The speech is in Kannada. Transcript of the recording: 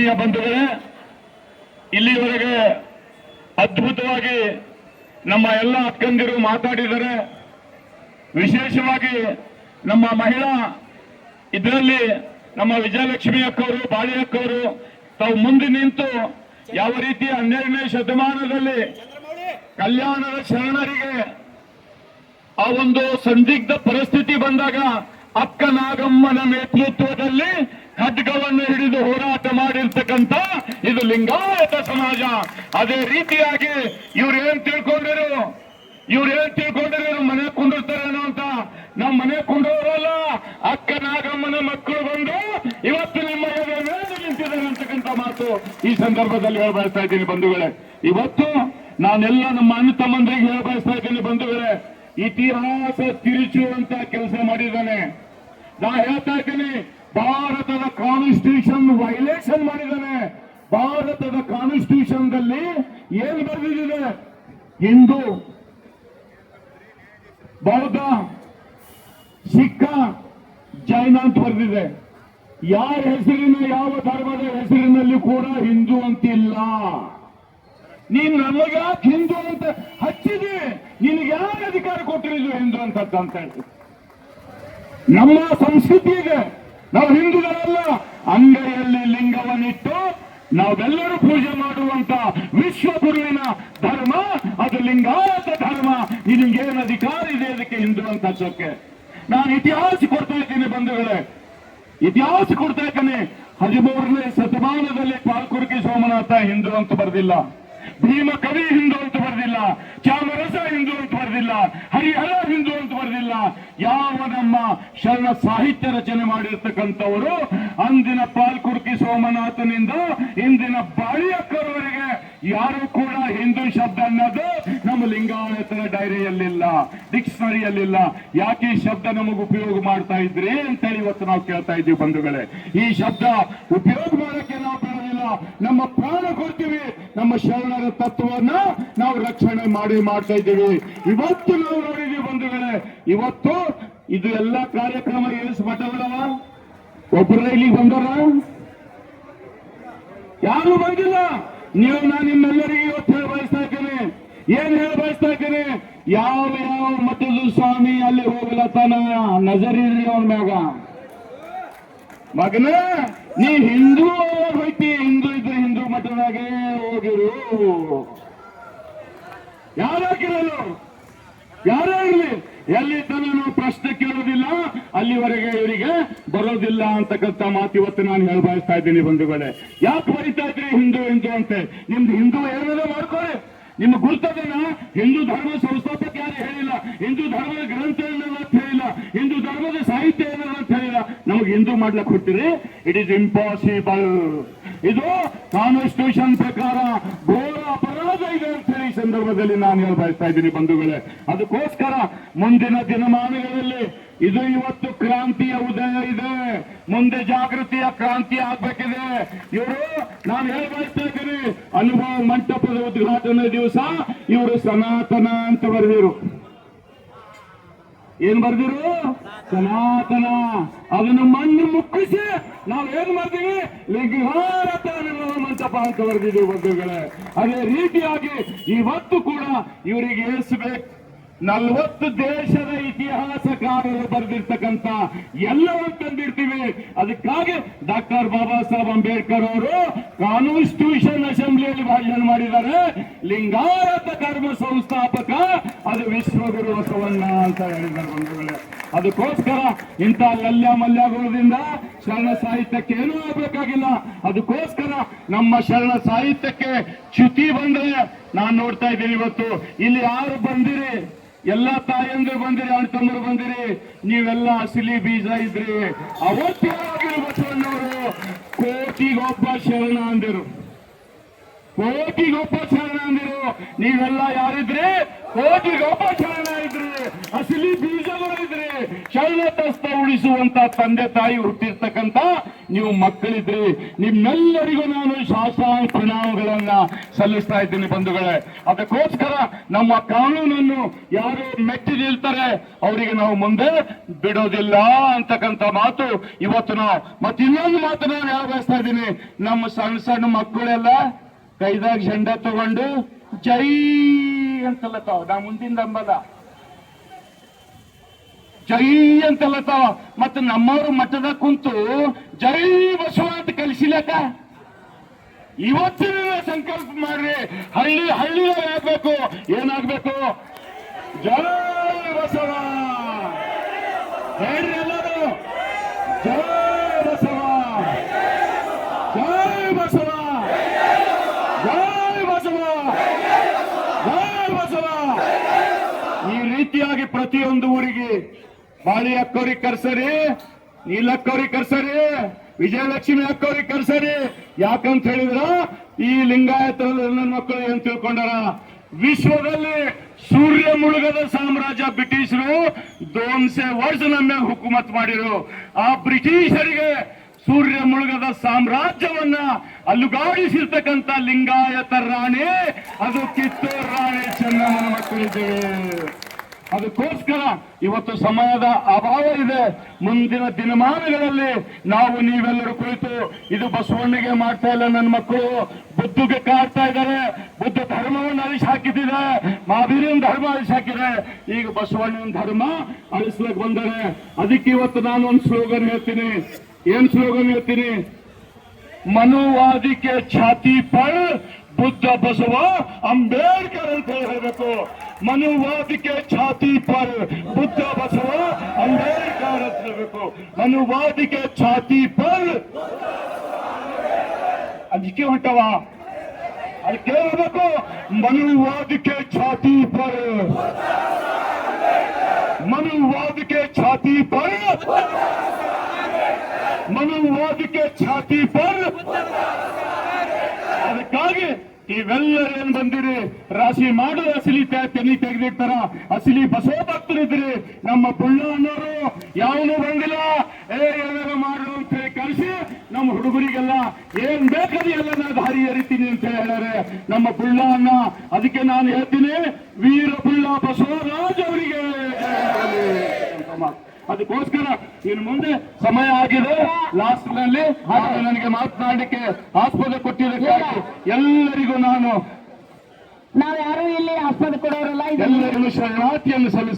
ಆತ್ಮೀಯ ಬಂಧುಗಳೇ, ಇಲ್ಲಿವರೆಗೆ ಅದ್ಭುತವಾಗಿ ನಮ್ಮ ಎಲ್ಲ ಅಕ್ಕಂದಿರು ಮಾತಾಡಿದರೆ. ವಿಶೇಷವಾಗಿ ನಮ್ಮ ಮಹಿಳಾ ಇದರಲ್ಲಿ ನಮ್ಮ ವಿಜಯಲಕ್ಷ್ಮಿ ಅಕ್ಕವರು, ಬಾಳಿ ಅಕ್ಕವರು ತಾವು ಮುಂದೆ ನಿಂತು ಯಾವ ರೀತಿ 12ನೇ ಶತಮಾನದಲ್ಲಿ ಕಲ್ಯಾಣದ ಶರಣರಿಗೆ ಆ ಒಂದು ಸಂದಿಗ್ಧ ಪರಿಸ್ಥಿತಿ ಬಂದಾಗ ಅಕ್ಕ ನಾಗಮ್ಮನ ನೇತೃತ್ವದಲ್ಲಿ ಖಡ್ಗವನ್ನು ಹಿಡಿದು ಹೋರಾಟ ಮಾಡಿರ್ತಕ್ಕಂಥ ಇದು ಲಿಂಗಾಯತ ಸಮಾಜ. ಅದೇ ರೀತಿಯಾಗಿ ಇವ್ರೇನ್ ತಿಳ್ಕೊಂಡಿರು ಮನೆ ಕುಂಡಿರ್ತಾರೇನೋ ಅಂತ. ನಮ್ಮ ಮನೆ ಕುಂಡೋರಲ್ಲ, ಅಕ್ಕ ನಾಗಮ್ಮನ ಮಕ್ಕಳು ಬಂದು ಇವತ್ತು ನಿಮ್ಮ ಮೇಲೆ ನಿಂತಿದ್ದಾರೆ ಅಂತಕ್ಕಂಥ ಮಾತು ಈ ಸಂದರ್ಭದಲ್ಲಿ ಹೇಳಬಯಸ್ತಾ ಇದ್ದೀನಿ ಬಂಧುಗಳೇ. ಇವತ್ತು ನಾನೆಲ್ಲ ನಮ್ಮ ಅಣ್ಣ ತಮ್ಮಂದ್ರಿಗೆ ಹೇಳಬಯಸ್ತಾ ಇದ್ದೀನಿ ಬಂಧುಗಳೇ, ಇತಿಹಾಸ ತಿರುಚುವಂತ ಕೆಲಸ ಮಾಡಿದ್ದಾನೆ. ನಾ ಹೇಳ್ತಾ ಇದ್ದೀನಿ, ಭಾರತದ ಕಾನ್ಸ್ಟಿಟ್ಯೂಷನ್ ವೈಲೇಷನ್ ಮಾಡಿದ್ದಾನೆ. ಭಾರತದ ಕಾನ್ಸ್ಟಿಟ್ಯೂಷನ್ ದಲ್ಲಿ ಏನ್ ಬರೆದಿದೆ? ಹಿಂದೂ, ಬೌದ್ಧ, ಸಿಖ್, ಜೈನ ಅಂತ ಬರೆದಿದೆ. ಯಾರ ಹೆಸರಿನ, ಯಾವ ಧರ್ಮದ ಹೆಸರಿನಲ್ಲಿ ಕೂಡ ಹಿಂದೂ ಅಂತಿಲ್ಲ. ನೀನ್ ನಮಗೆ ಯಾಕೆ ಹಿಂದೂ ಅಂತ ಹಚ್ಚಿದೆ? ನಿನಗೆ ಯಾಕೆ ಅಧಿಕಾರ ಕೊಟ್ಟಿರಿದು ಹಿಂದೂ ಅಂತ ಹೇಳಿ? ನಮ್ಮ ಸಂಸ್ಕೃತಿ ಇದೆ. ನಾವು ಹಿಂದೂಗಳಲ್ಲ. ಅಂಗೈಯಲ್ಲಿ ಲಿಂಗವನ್ನಿಟ್ಟು ನಾವೆಲ್ಲರೂ ಪೂಜೆ ಮಾಡುವಂತ ವಿಶ್ವಗುರುವಿನ ಧರ್ಮ ಅದು ಲಿಂಗಾಯತ ಧರ್ಮ. ನಿನಗೇನು ಅಧಿಕಾರ ಇದೆ ಅದಕ್ಕೆ ಹಿಂದೂ ಅಂತ ಹಚ್ಚೋಕೆ? ನಾನು ಇತಿಹಾಸ ಕೊಡ್ತಾ ಇದ್ದೀನಿ ಬಂಧುಗಳೇ, ಇತಿಹಾಸ ಕೊಡ್ತಾ ಇದ್ದೇನೆ. 13ನೇ ಶತಮಾನದಲ್ಲಿ ಪಾಲ್ಕುರ್ಕಿ ಸೋಮನಾಥ ಹಿಂದೂ ಅಂತ ಬರೆದಿಲ್ಲ, ಭೀಮ ಕವಿ ಹಿಂದೂ ಅಂತ ಬರೆದಿಲ್ಲ, ಚಾಮರಸ ಹಿಂದೂ ಅಂತ ಬರೆದಿಲ್ಲ, ಹರಿಹರ ಹಿಂದೂ ಅಂತ ಬರೆದಿಲ್ಲ. ಯಾವ ನಮ್ಮ ಶರಣ ಸಾಹಿತ್ಯ ರಚನೆ ಮಾಡಿರ್ತಕ್ಕಂಥವರು ಅಂದಿನ ಪಾಲ್ಕುರ್ಕಿ ಸೋಮನಾಥನಿಂದ ಇಂದಿನ ಬಾಳಿಯಕ್ಕರವರೆಗೆ ಯಾರು ಕೂಡ ಹಿಂದೂ ಶಬ್ದ ಅನ್ನೋದು ನಮ್ಮ ಲಿಂಗಾಯತರ ಡೈರಿಯಲ್ಲಿಲ್ಲ, ಡಿಕ್ಷನರಿಯಲ್ಲಿಲ್ಲ. ಯಾಕೆ ಈ ಶಬ್ದ ನಮಗೆ ಉಪಯೋಗ ಮಾಡ್ತಾ ಇದ್ರಿ ಅಂತೇಳಿ ಇವತ್ತು ನಾವು ಕೇಳ್ತಾ ಇದ್ದೀವಿ ಬಂಧುಗಳೇ. ಈ ಶಬ್ದ ಉಪಯೋಗ ಮಾಡೋಕ್ಕೆ ನಾವು ಬರೋದಿಲ್ಲ, ನಮ್ಮ ಪ್ರಾಣ ಕೊಡ್ತೀವಿ. ನಮ್ಮ ಶರಣರ ತತ್ವವನ್ನ ನಾವು ರಕ್ಷಣೆ ಮಾಡ್ತಾ ಇದ್ದೀವಿ. ಇವತ್ತು ನಾವು ನೋಡಿದೀವಿ ಬಂಧುಗಳೇ, ಇವತ್ತು ಇದು ಎಲ್ಲ ಕಾರ್ಯಕ್ರಮ ಏಸ್ ಮಠಗಳವ, ಒಬ್ಬರ ಇಲ್ಲಿಗೆ ಬಂದರ ಯಾರು ಬಂದಿಲ್ಲ. ನಾನು ನಿಮ್ಮೆಲ್ಲರಿಗೂ ಇವತ್ತು ಹೇಳ ಬಯಸ್ತಾ ಇದ್ದೇನೆ. ಏನ್ ಹೇಳ ಬಯಸ್ತಾ ಇದ್ದೇನೆ? ಯಾವ ಮಠದ ಸ್ವಾಮಿ ಅಲ್ಲಿ ಹೋಗ್ಲತ್ತಾನ, ನಜರಿರ್ರಿ ಅವನ ಮ್ಯಾಗ. ಮಗನ ನೀ ಹಿಂದೂ ಹೋಯ್ತಿ, ಹಿಂದೂ ಇದ್ರೆ ಹಿಂದೂ ಮಠದಾಗೆ ಹೋಗಿರು. ಯಾರಾಗಿರಲು ಯಾರೇ ಇರಲಿ, ಎಲ್ಲಿ ತನೂ ಪ್ರಶ್ನೆ ಕೇಳೋದಿಲ್ಲ, ಅಲ್ಲಿವರೆಗೆ ಇವರಿಗೆ ಬರೋದಿಲ್ಲ ಅಂತಕ್ಕಂಥ ಮಾತು ಇವತ್ತು ನಾನು ಹೇಳ ಬಯಸ್ತಾ ಇದ್ದೀನಿ ಬಂಧುಗಳೇ. ಯಾಕೆ ಬರೀತಾ ಇದ್ರಿ ಹಿಂದೂ ಹಿಂದೂ ಅಂತೆ? ನಿಮ್ದು ಹಿಂದೂ ಏನಾದ್ರು ಮಾಡ್ಕೊಳ್ಳಿ. ನಿಮ್ಮ ಗುರ್ತದನ್ನ ಹಿಂದೂ ಧರ್ಮ ಸಂಸ್ಥಾಪಕ ಯಾರು ಹೇಳಿಲ್ಲ, ಹಿಂದೂ ಧರ್ಮದ ಗ್ರಂಥ ಏನಾದ್ರು ಅಂತ ಹೇಳಿಲ್ಲ, ಹಿಂದೂ ಧರ್ಮದ ಸಾಹಿತ್ಯ ಏನಾದ್ರು ಅಂತ ಹೇಳಿಲ್ಲ. ನಮಗೆ ಹಿಂದೂ ಮಾಡ್ಲಕ್ಕೆ ಕೊಡ್ತೀರಿ? It is impossible. ಇದು ಕಾನ್ಸ್ಟಿಟ್ಯೂಷನ್ ಪ್ರಕಾರ ಘೋರ ಅಪರಾಧ ಇದೆ ಅಂತ ಹೇಳಿ ಈ ಸಂದರ್ಭದಲ್ಲಿ ನಾನು ಹೇಳ ಬಯಸ್ತಾ ಇದ್ದೀನಿ ಬಂಧುಗಳೇ. ಅದಕ್ಕೋಸ್ಕರ ಮುಂದಿನ ದಿನಮಾನಗಳಲ್ಲಿ ಇದು ಇವತ್ತು ಕ್ರಾಂತಿಯ ಉದಯ ಇದೆ, ಮುಂದೆ ಜಾಗೃತಿಯ ಕ್ರಾಂತಿ ಆಗ್ಬೇಕಿದೆ. ಇವರು ನಾನು ಹೇಳ ಬಯಸ್ತಾ ಇದ್ದೀನಿ, ಅನುಭವ ಮಂಟಪದ ಉದ್ಘಾಟನೆ ದಿವಸ ಇವರು ಸನಾತನ ಅಂತ ಬರೆದಿರು. ಏನ್ ಬರ್ದಿರು? ಸನಾತನ. ಅದನ್ನು ಮಣ್ಣು ಮುಕ್ಕಿಸಿ ನಾವೇನ್ ಮಾಡ್ತೀವಿ? ಲಿಂಗಾಯತ ಅನುಭವ ಮಂಟಪ ಅಂತ ಬರೆದಿದ್ದೀವಿ ಬಂಧುಗಳೇ. ಅದೇ ರೀತಿಯಾಗಿ ಇವತ್ತು ಕೂಡ ಇವರಿಗೆ ಏರಿಸಬೇಕು. 40 ದೇಶದ ಇತಿಹಾಸಕಾರರು ಬರೆದಿರ್ತಕ್ಕಂಥ ಎಲ್ಲವನ್ನು ತಂದಿರ್ತೀವಿ. ಅದಕ್ಕಾಗಿ ಡಾಕ್ಟರ್ ಬಾಬಾ ಸಾಹೇಬ್ ಅಂಬೇಡ್ಕರ್ ಅವರು ಕಾನ್ಸ್ಟಿಟ್ಯೂಷನ್ ಅಸೆಂಬ್ಲಿಯಲ್ಲಿ ಭಾಷಣ ಮಾಡಿದ್ದಾರೆ. ಲಿಂಗಾಯತ ಧರ್ಮ ಸಂಸ್ಥಾಪಕ ಅದು ವಿಶ್ವಗುರು ಬಸವಣ್ಣ ಅಂತ ಹೇಳಿದ್ದಾರೆ ಬಂಧುಗಳೇ. ಅದಕ್ಕೋಸ್ಕರ ಇಂಥ ಲಲ್ಯ ಮಲ್ಯಗುಳದಿಂದ ಶರಣ ಸಾಹಿತ್ಯಕ್ಕೆ ಏನೂ ಆಗಬೇಕಾಗಿಲ್ಲ. ಅದಕ್ಕೋಸ್ಕರ ನಮ್ಮ ಶರಣ ಸಾಹಿತ್ಯಕ್ಕೆ ಚ್ಯುತಿ ಬಂದ್ರೆ ನಾನು ನೋಡ್ತಾ ಇದ್ದೀನಿ. ಇವತ್ತು ಇಲ್ಲಿ ಯಾರು ಬಂದಿರಿ? ಎಲ್ಲ ತಾಯಂದ್ರು ಬಂದಿರಿ, ಅಣ್ಣ ತಮ್ಮರು ಬಂದಿರಿ. ನೀವೆಲ್ಲ ಅಸಲಿ ಬೀಜ ಇದ್ರಿ. ಅವತ್ತಿನ ಬಸವಣ್ಣವರು ಕೋಟಿಗೊಬ್ಬ ಶರಣ ಅಂದಿರು. ಕೋಟಿಗೊಬ್ಬ ಶರಣ ಅಂದಿರು. ನೀವೆಲ್ಲ ಯಾರಿದ್ರಿ? ಕೋಟಿಗೊಬ್ಬ ಶರಣ ಇದ್ರಿ, ಅಸಲಿ ಬೀಜಗಳಿದ್ರಿ, ಶರಣತಸ್ಥ ಉಳಿಸುವಂತ ತಂದೆ ತಾಯಿ ಹುಟ್ಟಿರ್ತಕ್ಕಂಥ ನೀವು ಮಕ್ಕಳಿದ್ರಿ. ನಿಮ್ಮೆಲ್ಲರಿಗೂ ನಾನು ಶಾಸನ ಪ್ರಣಾಮಗಳನ್ನ ಸಲ್ಲಿಸ್ತಾ ಇದ್ದೀನಿ ಬಂಧುಗಳೇ. ಅದಕ್ಕೋಸ್ಕರ ನಮ್ಮ ಕಾನೂನನ್ನು ಯಾರು ಮೆಟ್ಟಿ ನಿಲ್ತಾರೆ ಅವರಿಗೆ ನಾವು ಮುಂದೆ ಬಿಡೋದಿಲ್ಲ ಅಂತಕ್ಕಂಥ ಮಾತು ಇವತ್ತು ನಾವು. ಮತ್ತೆ ಇನ್ನೊಂದು ಮಾತು ನಾನು ಹೇಳ್ಬಯಸ್ತಾ ಇದ್ದೀನಿ. ನಮ್ಮ ಸಣ್ಣ ಸಣ್ಣ ಮಕ್ಕಳೆಲ್ಲ ಕೈದಾಗ ಜೆಂಡ ತಗೊಂಡು ಜೈ ಅಂತಲ್ಲತಾವ. ನಾ ಮುಂದಿಂದ ಅಂಬಲ್ಲ, ಜೈ ಅಂತಲ್ಲತಾವ. ಮತ್ತೆ ನಮ್ಮವರು ಮಠದಾಗ ಕುಂತು ಜೈ ಬಸವ ಅಂತ ಕಲಿಸಿಲಕ್ಕ. ಇವತ್ತಿನ ಸಂಕಲ್ಪ ಮಾಡ್ರಿ, ಹಳ್ಳಿ ಆಗ್ಬೇಕು. ಏನಾಗ್ಬೇಕು? ಜೈ ಬಸವ ಹೇಳ್ರಿ ಎಲ್ಲರೂ. ಜೈ ಬಸವ, ಜೈ ಬಸವ, ಜೈ ಬಸವ, ಜೈ ಬಸವ. ಈ ರೀತಿಯಾಗಿ ಪ್ರತಿಯೊಂದು ಊರಿಗೆ ಬಾಳಿ ಅಕ್ಕವ್ರಿಗೆ ಕರ್ಸರಿ, ನೀಲಕ್ಕವ್ರಿಗೆ ಕರ್ಸರಿ, ವಿಜಯಲಕ್ಷ್ಮಿ ಅಕ್ಕವ್ರಿಗೆ ಕರ್ಸರಿ. ಯಾಕಂತ ಹೇಳಿದ್ರ ಈ ಲಿಂಗಾಯತರ ನನ್ನ ಮಕ್ಕಳು ಏನ್ ತಿಳ್ಕೊಂಡಾರ? ವಿಶ್ವದಲ್ಲಿ ಸೂರ್ಯ ಮುಳುಗದ ಸಾಮ್ರಾಜ್ಯ ಬ್ರಿಟಿಷರು 200 ವರ್ಷ ನಮ್ಮ ಹುಕುಮತ್ ಮಾಡಿರು. ಆ ಬ್ರಿಟಿಷರಿಗೆ ಸೂರ್ಯ ಮುಳುಗದ ಸಾಮ್ರಾಜ್ಯವನ್ನ ಅಲ್ಲುಗಾಡಿಸಿರ್ತಕ್ಕಂಥ ಲಿಂಗಾಯತ ರಾಣಿ ಅದು ಕಿತ್ತೂರು ರಾಣಿ ಚೆನ್ನಮ್ಮನ ಮಕ್ಕಳಿದ್ದೇವೆ. ಅದಕ್ಕೋಸ್ಕರ ಇವತ್ತು ಸಮಯದ ಅಭಾವ ಇದೆ. ಮುಂದಿನ ದಿನಮಾನಗಳಲ್ಲಿ ನಾವು ನೀವೆಲ್ಲರೂ ಕುಳಿತು ಇದು ಬಸವಣ್ಣಗೆ ಮಾಡ್ತಾ ಇಲ್ಲ, ನನ್ನ ಮಕ್ಕಳು ಬುದ್ಧಿಗೆ ಕಾಡ್ತಾ ಇದ್ದಾರೆ, ಬುದ್ಧ ಧರ್ಮವನ್ನು ಅಳಿಸಿ ಹಾಕಿದ್ದಾರೆ, ಮಹಾವೀರನ ಧರ್ಮ ಅಳಿಸಿ ಹಾಕಿದೆ, ಈಗ ಬಸವಣ್ಣನ ಧರ್ಮ ಅಳಿಸ್ಲಿಕ್ಕೆ ಬಂದರೆ. ಅದಕ್ಕೆ ಇವತ್ತು ನಾನು ಒಂದು ಸ್ಲೋಗನ್ ಹೇಳ್ತೀನಿ. ಏನ್ ಸ್ಲೋಗನ್ ಹೇಳ್ತೀನಿ? ಮನುವಾದಿ ಕೆ ಛಾತಿ ಪರ್ ಬುದ್ಧ ಬಸವ ಅಂಬೇಡ್ಕರ್ ಅಂತ ಹೇಳಬೇಕು. ಮನುವಾದಿ ಕೆ ಛಾತಿ ಪರ್ ಬುದ್ಧ ಬಸವ ಅಂಬೇಡ್ಕರ್ ಅಂತ ಹೇಳಬೇಕು. ಮನುವಾದಿ ಕೆ ಛಾತಿ ಪರ್ ಅದಕ್ಕೆ ಹೊಂಟವ, ಅದಕ್ಕೆ ಹೇಳಬೇಕು. ಮನುವಾದಿ ಕೆ ಛಾತಿ ಪರ್, ಮನುವಾದಿ ಕೆ ಛಾತಿ ಪರ್, ಮನುವಾದಿ ಕೆ ಛಾತಿ ಪರ್. ಅದಕ್ಕಾಗಿ ನೀವೆಲ್ಲರೂ ಏನ್ ಬಂದಿರಿ, ರಾಶಿ ಮಾಡೋದು ಅಸಲಿ ತೆನಿ ತೆಗೆದಿರ್ತಾರ. ಅಸಲಿ ಬಸವ ಭಕ್ತರಿದ್ರಿ. ನಮ್ಮ ಬುಳ್ಳ ಅನ್ನೋರು ಯಾವನು ಬಂದಿಲ್ಲ, ಏನಾರು ಮಾಡು ಅಂತ ಹೇಳಿ ಕಳಿಸಿ ನಮ್ಮ ಹುಡುಗರಿಗೆಲ್ಲ ಏನ್ ಬೇಕಾದ್ರೆ ಎಲ್ಲ ನಾ ದಾರಿ ಎರಿತೀನಿ ಅಂತ ಹೇಳ್ಯಾರೆ ನಮ್ಮ ಬುಳ್ಳ ಅನ್ನ. ಅದಕ್ಕೆ ನಾನು ಹೇಳ್ತೀನಿ, ವೀರ ಬುಳ್ಳ ಬಸವರಾಜ್ ಅವರಿಗೆ. ಅದಕ್ಕೋಸ್ಕರ ಇನ್ನು ಮುಂದೆ ಸಮಯ ಆಗಿದೆ. ಲಾಸ್ಟ್ ನಲ್ಲಿ ನನಗೆ ಮಾತನಾಡಲಿಕ್ಕೆ ಆಸ್ಪದ ಕೊಟ್ಟಿದ್ದಕ್ಕಾಗಿ ಎಲ್ಲರಿಗೂ ನಾನು ನಾವ್ ಯಾರು ಇಲ್ಲಿ ಆಸ್ಪದ ಕೊಡೋರಲ್ಲ. ಎಲ್ಲರಿಗೂ ಶರಣಾರ್ಥಿಯನ್ನು ಸಲ್ಲಿಸ